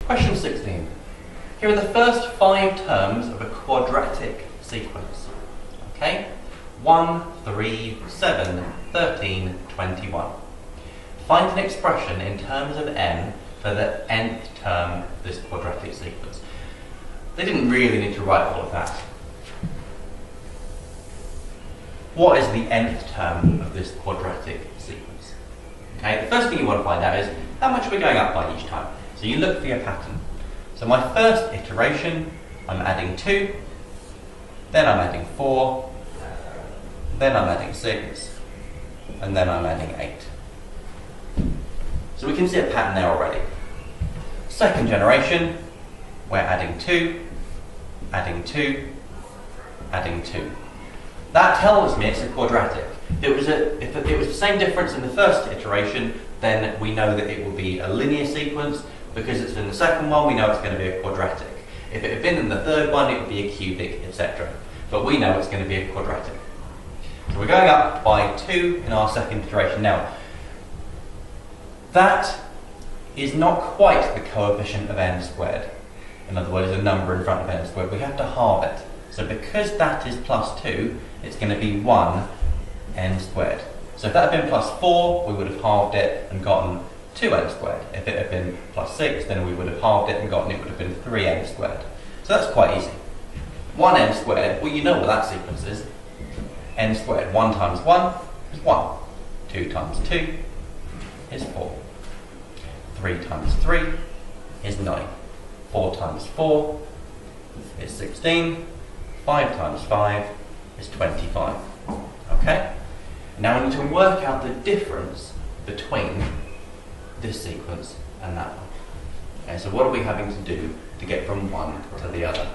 Question 16. Here are the first 5 terms of a quadratic sequence. Okay? 1, 3, 7, 13, 21. Find an expression in terms of n for the nth term of this quadratic sequence. They didn't really need to write all of that. What is the nth term of this quadratic sequence? Okay, the first thing you want to find out is how much we're going up by each time. So you look for your pattern. So my first iteration, I'm adding 2, then I'm adding 4, then I'm adding 6, and then I'm adding 8. So we can see a pattern there already. Second generation, we're adding 2, adding 2, adding 2. That tells me it's a quadratic. If it was the same difference in the first iteration, then we know that it will be a linear sequence. Because it's in the second one, we know it's going to be a quadratic. If it had been in the third one, it would be a cubic, etc. But we know it's going to be a quadratic. So we're going up by 2 in our second iteration. Now, that is not quite the coefficient of n squared. In other words, a number in front of n squared. We have to halve it. So because that is plus 2, it's going to be 1 n squared. So if that had been plus 4, we would have halved it and gotten 2n squared. If it had been plus 6, then we would have halved it and gotten it would have been 3n squared. So that's quite easy. 1n squared, well, you know what that sequence is. N squared. 1 times 1 is 1. 2 times 2 is 4. 3 times 3 is 9. 4 times 4 is 16. 5 times 5 is 25. Okay? Now we need to work out the difference between this sequence and that one. Okay, so what are we having to do to get from one to the other?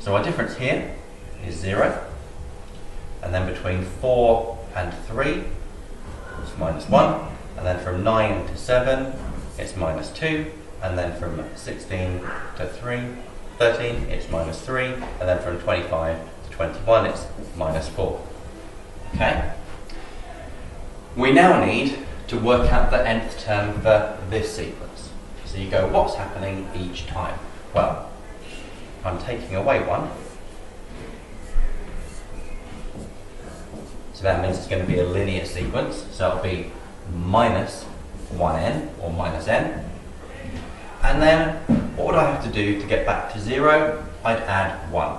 So our difference here is 0, and then between 4 and 3 it's minus 1, and then from 9 to 7 it's minus 2, and then from 16 to 13 it's minus 3, and then from 25 to 21 it's minus 4. Okay? We now need to work out the nth term for this sequence. So you go, what's happening each time? Well, I'm taking away 1. So that means it's going to be a linear sequence. So it'll be minus 1n, or minus n. And then, what would I have to do to get back to 0? I'd add 1.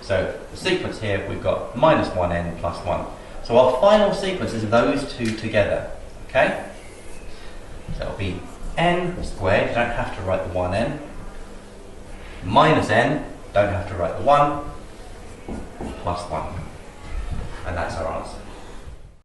So the sequence here, we've got minus 1n plus 1. So our final sequence is those two together, okay? So it'll be n squared, you don't have to write the 1n, minus n, don't have to write the 1, plus 1. And that's our answer.